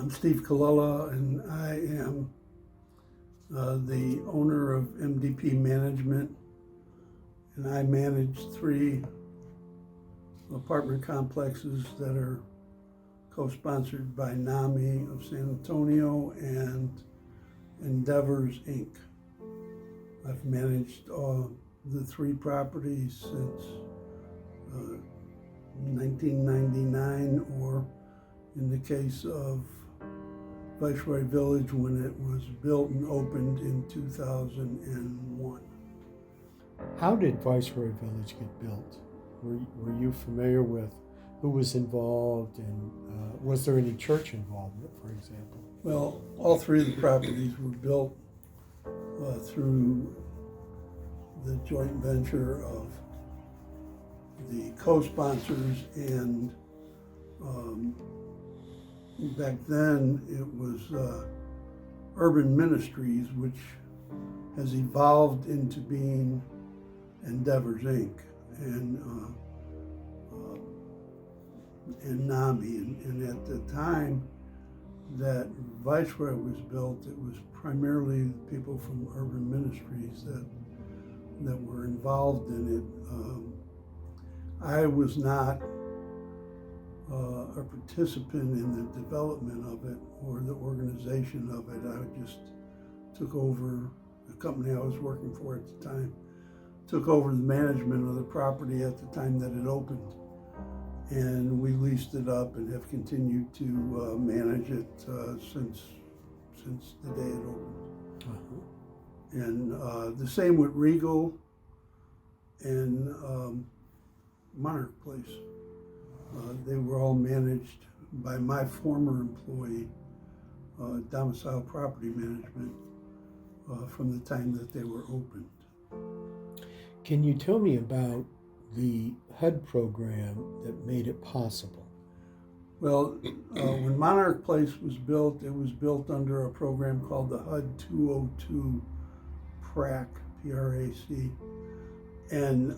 I'm Steve Colella, and I am the owner of MDP Management, and I manage 3 apartment complexes that are co-sponsored by NAMI of San Antonio and Endeavors, Inc. I've managed the 3 properties since 1999, or in the case of Viceroy Village, when it was built and opened in 2001. How did Viceroy Village get built? Were you familiar with who was involved, and was there any church involvement, for example? Well, all 3 of the properties were built through the joint venture of the co-sponsors, and back then it was Urban Ministries, which has evolved into being Endeavors, Inc. and NAMI. And at the time that Viceroy was built, it was primarily people from Urban Ministries that were involved in it. I was not a participant in the development of it or the organization of it. I just took over the company I was working for at the time, took over the management of the property at the time that it opened. And we leased it up and have continued to manage it since the day it opened. Uh-huh. And the same with Regal and Monarch Place. They were all managed by my former employee, Domicile Property Management, from the time that they were opened. Can you tell me about the HUD program that made it possible? Well, when Monarch Place was built, it was built under a program called the HUD 202 PRAC, P-R-A-C. And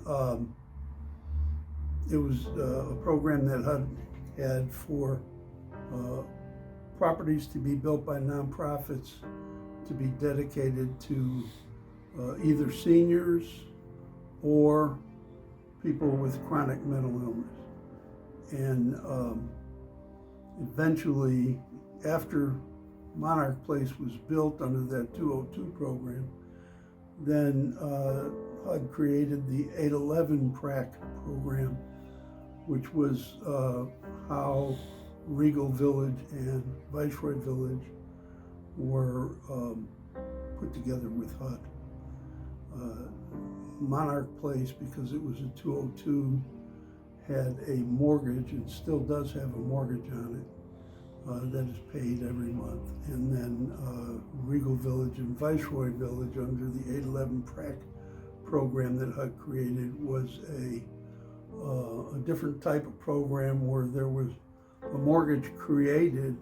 it was a program that HUD had for properties to be built by nonprofits to be dedicated to either seniors or people with chronic mental illness. And eventually, after Monarch Place was built under that 202 program, then HUD created the 811 PRAC program, which was how Regal Village and Viceroy Village were put together with HUD. Monarch Place, because it was a 202, had a mortgage and still does have a mortgage on it that is paid every month. And then Regal Village and Viceroy Village, under the 811 PRAC program that HUD created, was a different type of program where there was a mortgage created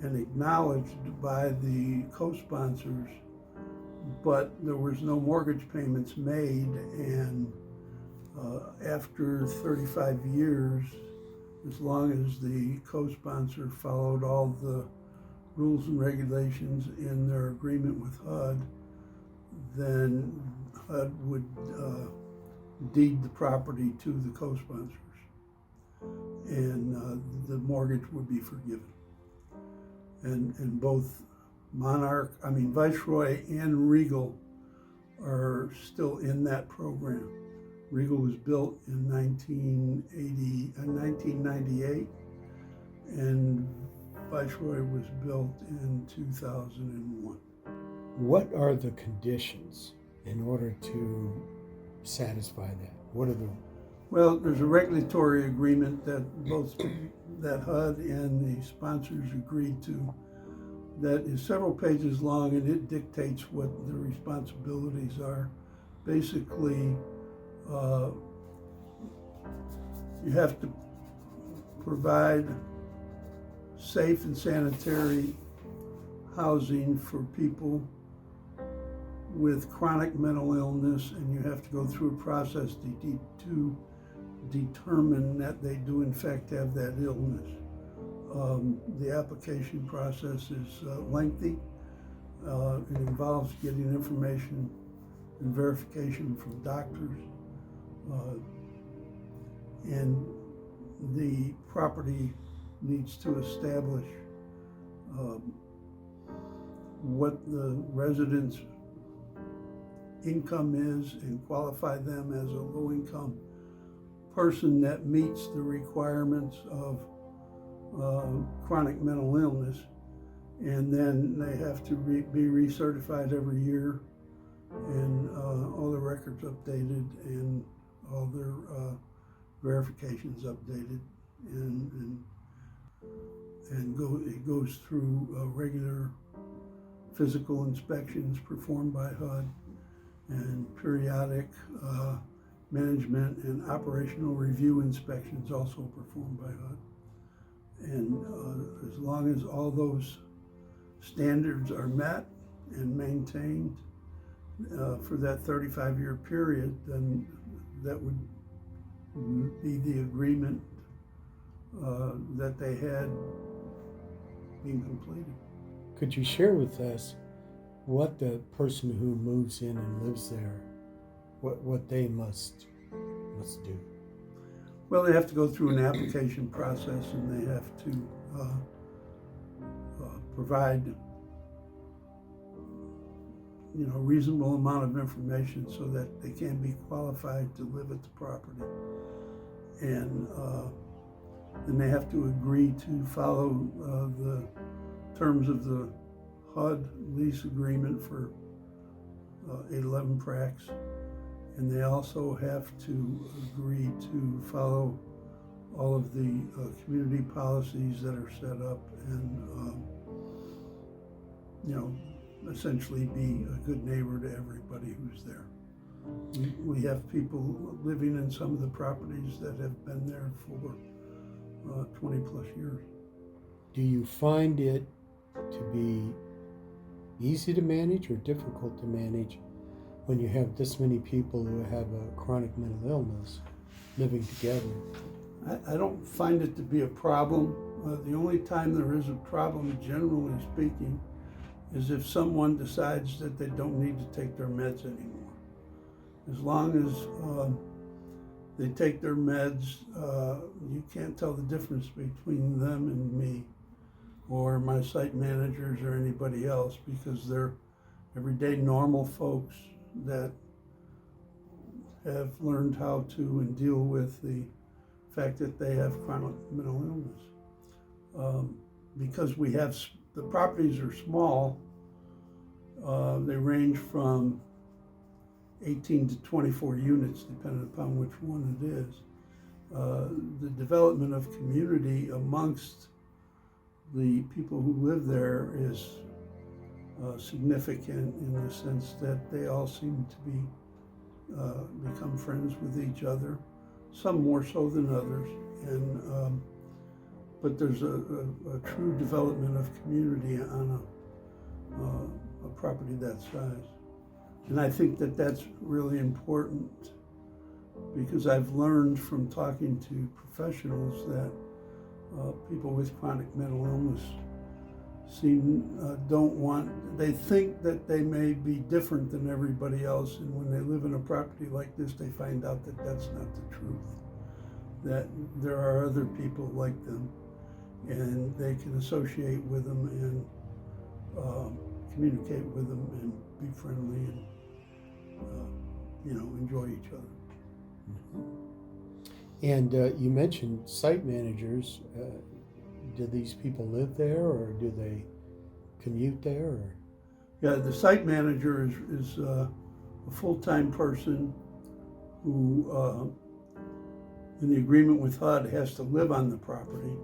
and acknowledged by the co-sponsors, but there was no mortgage payments made. And after 35 years, as long as the co-sponsor followed all the rules and regulations in their agreement with HUD, then HUD would deed the property to the co-sponsors, and the mortgage would be forgiven. And both Viceroy and Regal are still in that program. Regal was built in 1998, and Viceroy was built in 2001. What are the conditions in order to satisfy that? What are the... Well, there's a regulatory agreement that that HUD and the sponsors agreed to that is several pages long, and it dictates what the responsibilities are. Basically, you have to provide safe and sanitary housing for people with chronic mental illness, and you have to go through a process to determine that they do in fact have that illness. The application process is lengthy. It involves getting information and verification from doctors. And the property needs to establish what the residents' income is and qualify them as a low-income person that meets the requirements of chronic mental illness. And then they have to be recertified every year, and all the records updated, and all their verifications updated, and it goes through regular physical inspections performed by HUD, and periodic management and operational review inspections also performed by HUD. And as long as all those standards are met and maintained for that 35-year period, then that would be the agreement that they had being completed. Could you share with us what the person who moves in and lives there, what they must do? Well, they have to go through an application process, and they have to provide a reasonable amount of information so that they can be qualified to live at the property. And then they have to agree to follow the terms of the HUD lease agreement for 811 Prax. And they also have to agree to follow all of the community policies that are set up, and essentially be a good neighbor to everybody who's there. We have people living in some of the properties that have been there for 20 plus years. Do you find it to be easy to manage or difficult to manage when you have this many people who have a chronic mental illness living together? I don't find it to be a problem. The only time there is a problem, generally speaking, is if someone decides that they don't need to take their meds anymore. As long as they take their meds, you can't tell the difference between them and me or my site managers or anybody else, because they're everyday normal folks that have learned how to and deal with the fact that they have chronic mental illness. Because the properties are small, they range from 18 to 24 units, depending upon which one it is. The development of community amongst the people who live there is significant, in the sense that they all seem to be become friends with each other, some more so than others, and but there's a true development of community on a property that size. And I think that that's really important, because I've learned from talking to professionals that people with chronic mental illness they think that they may be different than everybody else, and when they live in a property like this, they find out that that's not the truth, that there are other people like them, and they can associate with them and communicate with them and be friendly and enjoy each other. Mm-hmm. And you mentioned site managers. Do these people live there, or do they commute there? Or? Yeah, the site manager is a full-time person who, in the agreement with HUD, has to live on the property.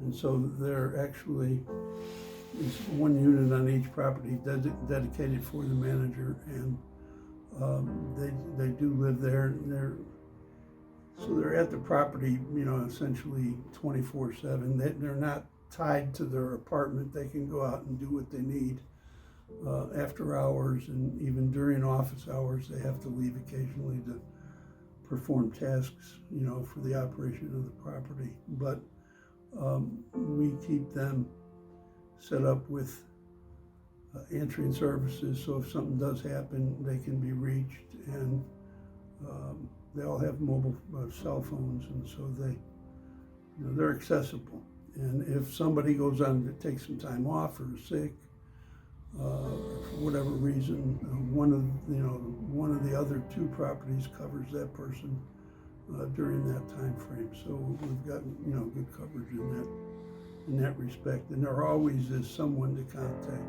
And so there actually is one unit on each property dedicated for the manager, and they do live there. So they're at the property, essentially 24/7. They're not tied to their apartment. They can go out and do what they need after hours, and even during office hours. They have to leave occasionally to perform tasks, for the operation of the property. But we keep them set up with answering services, so if something does happen, they can be reached, and they all have mobile cell phones, and so they're accessible. And if somebody goes on to take some time off or is sick, for whatever reason, one of the other two properties covers that person during that time frame. So we've got good coverage in that respect, and there always is someone to contact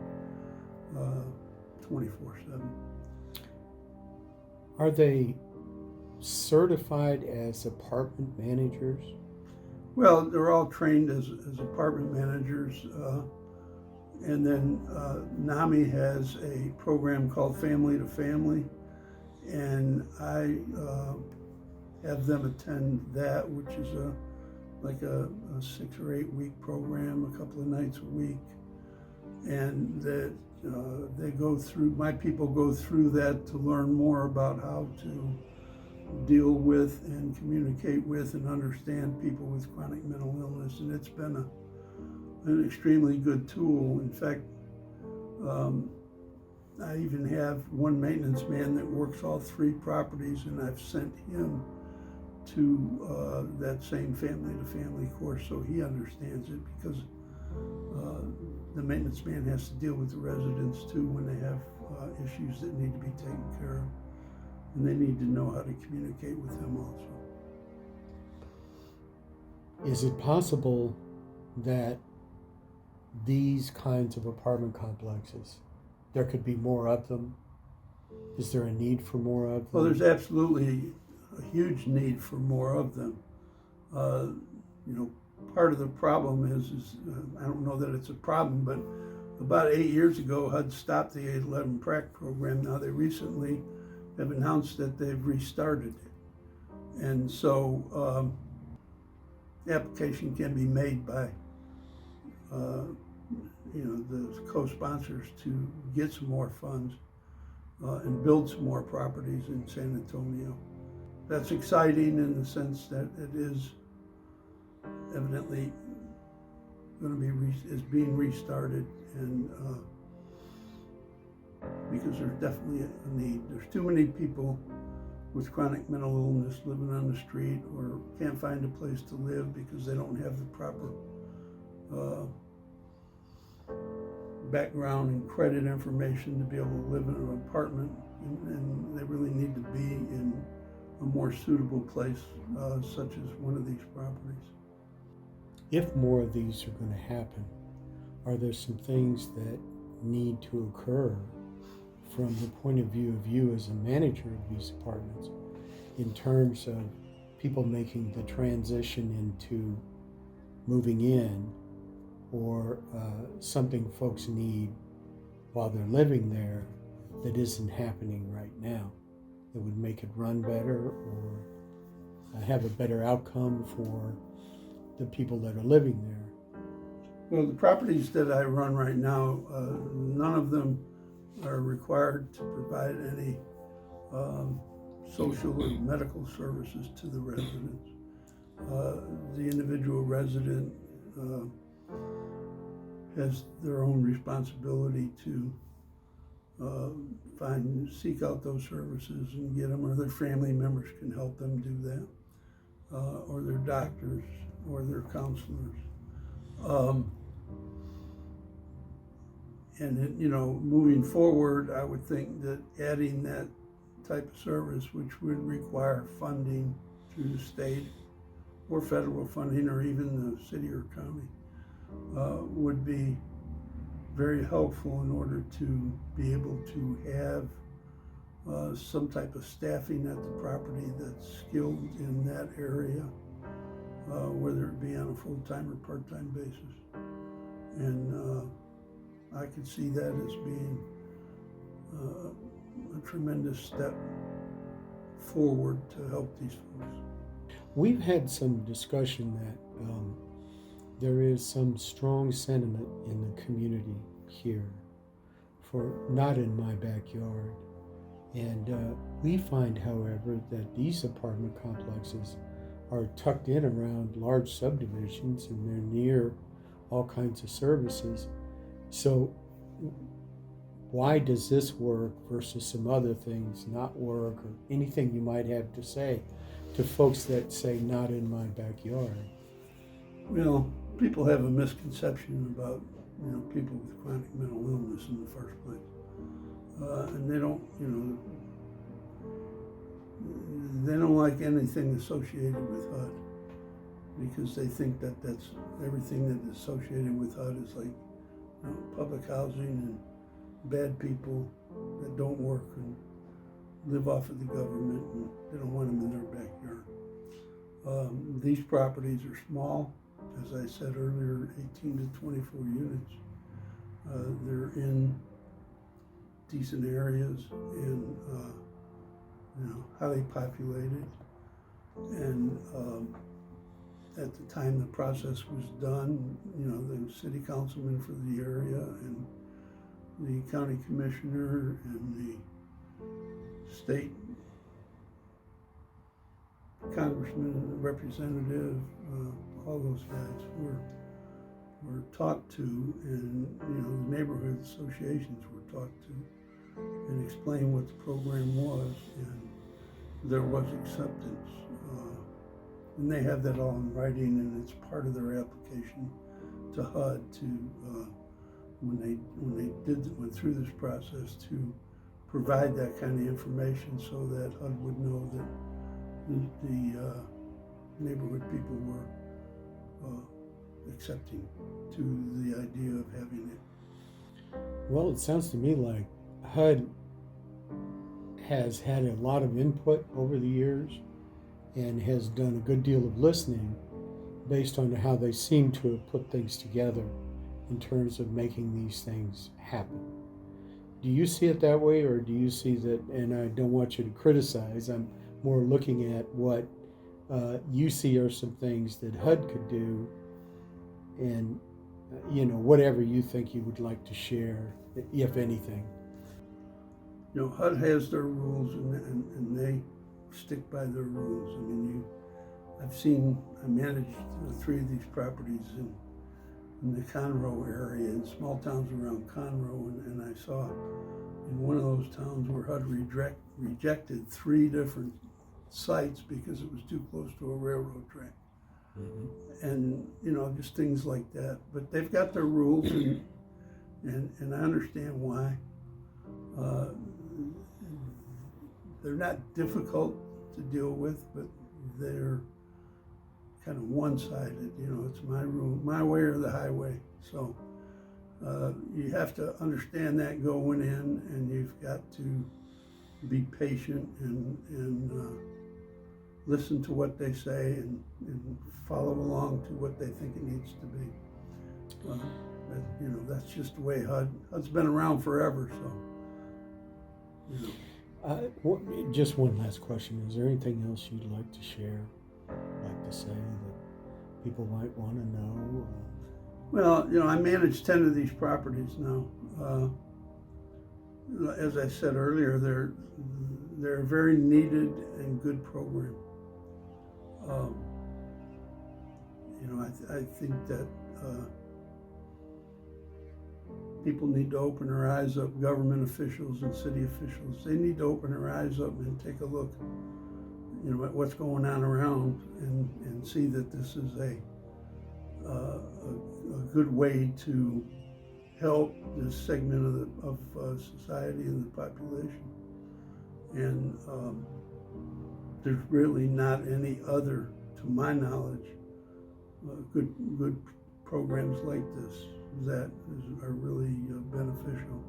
24/7. Are they certified as apartment managers? Well, they're all trained as apartment managers, and then NAMI has a program called Family to Family, and I have them attend that, which is like a 6 or 8 week program, a couple of nights a week, and that my people go through that to learn more about how to deal with and communicate with and understand people with chronic mental illness, and it's been an extremely good tool. In fact, I even have one maintenance man that works all 3 properties, and I've sent him to that same Family to Family course so he understands it, because the maintenance man has to deal with the residents too when they have issues that need to be taken care of, and they need to know how to communicate with him also. Is it possible that these kinds of apartment complexes, there could be more of them? Is there a need for more of them? Well, there's absolutely a huge need for more of them. Part of the problem is I don't know that it's a problem, but about 8 years ago, HUD stopped the 811 PRAC program. Now they recently have announced that they've restarted it. And so the application can be made by the co-sponsors to get some more funds and build some more properties in San Antonio. That's exciting in the sense that it is evidently going to be being restarted, and because there's definitely a need. There's too many people with chronic mental illness living on the street or can't find a place to live because they don't have the proper background and credit information to be able to live in an apartment, and they really need to be in a more suitable place, such as one of these properties. If more of these are going to happen, are there some things that need to occur from the point of view of you as a manager of these apartments in terms of people making the transition into moving in, or something folks need while they're living there that isn't happening right now, that would make it run better or have a better outcome for the people that are living there? Well, the properties that I run right now, none of them are required to provide any social or medical services to the residents. The individual resident has their own responsibility to seek out those services and get them, or their family members can help them do that, or their doctors or their counselors. Moving forward, I would think that adding that type of service, which would require funding through the state or federal funding or even the city or county, would be very helpful in order to be able to have some type of staffing at the property that's skilled in that area, whether it be on a full-time or part-time basis. And I could see that as being a tremendous step forward to help these folks. We've had some discussion that there is some strong sentiment in the community here for not in my backyard. And we find, however, that these apartment complexes are tucked in around large subdivisions and they're near all kinds of services. So why does this work versus some other things not work, or anything you might have to say to folks that say not in my backyard? Well, people have a misconception about, people with chronic mental illness in the first place. And they don't, they don't like anything associated with HUD because they think that that's everything that is associated with HUD is like, public housing and bad people that don't work and live off of the government, and they don't want them in their backyard. These properties are small, as I said earlier, 18 to 24 units. They're in decent areas and highly populated. And at the time the process was done, the city councilman for the area and the county commissioner and the state congressman and representative, all those guys were talked to, and the neighborhood associations were talked to and explained what the program was, and there was acceptance. And they have that all in writing, and it's part of their application to HUD to when they went through this process to provide that kind of information so that HUD would know that the neighborhood people were accepting to the idea of having it. Well, it sounds to me like HUD has had a lot of input over the years and has done a good deal of listening based on how they seem to have put things together in terms of making these things happen. Do you see it that way, or do you see that, and I don't want you to criticize, I'm more looking at what you see are some things that HUD could do, and whatever you think you would like to share, if anything. HUD has their rules, and they stick by their rules. I mean, I managed 3 of these properties in the Conroe area, in small towns around Conroe, and I saw in one of those towns where HUD rejected 3 different sites because it was too close to a railroad track. Mm-hmm. And just things like that. But they've got their rules, and I understand why. They're not difficult to deal with, but they're kind of one-sided. It's my rule, my way or the highway. So you have to understand that going in, and you've got to be patient and listen to what they say and follow along to what they think it needs to be. That's just the way HUD's been around forever. So. Just one last question. Is there anything else you'd like to share, like to say that people might want to know? Well, I manage 10 of these properties now. As I said earlier, they're a very needed and good program. I think that people need to open their eyes up, government officials and city officials. They need to open their eyes up and take a look, at what's going on around and see that this is a good way to help this segment of society and the population. And there's really not any other, to my knowledge, good programs like this that are really beneficial.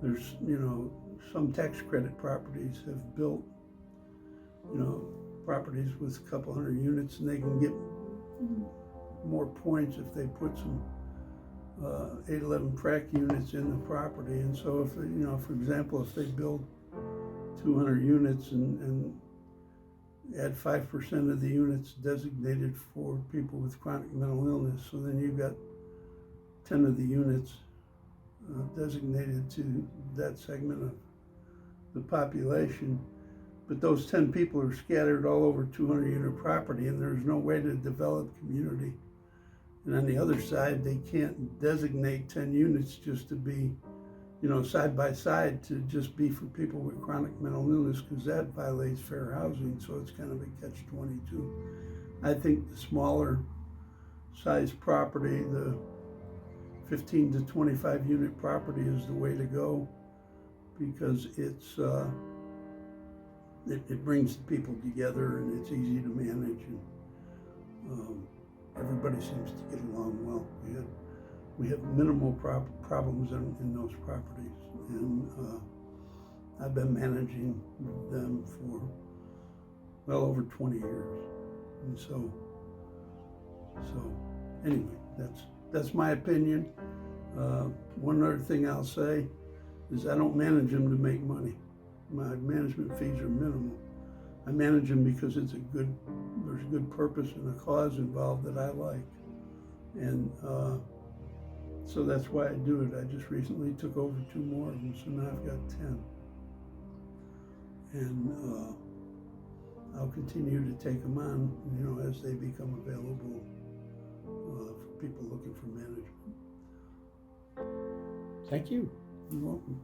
There's, some tax credit properties have built, properties with a couple hundred units, and they can get more points if they put some 811 prac units in the property. And so if, for example, if they build 200 units and add 5% of the units designated for people with chronic mental illness, so then you've got 10 of the units designated to that segment of the population. But those 10 people are scattered all over 200 unit property, and there's no way to develop community. And on the other side, they can't designate 10 units just to be, you know, side by side, to just be for people with chronic mental illness, because that violates fair housing. So it's kind of a catch-22. I think the smaller size property, the 15 to 25 unit property, is the way to go, because it brings the people together, and it's easy to manage, and everybody seems to get along well. We have minimal problems in those properties, and I've been managing them for well over 20 years. And so anyway, that's my opinion. One other thing I'll say is I don't manage them to make money. My management fees are minimal. I manage them because there's a good purpose and a cause involved that I like. And so that's why I do it. I just recently took over 2 more of them, so now I've got 10. And I'll continue to take them on, you know, as they become available for people looking for management. Thank you. You're welcome.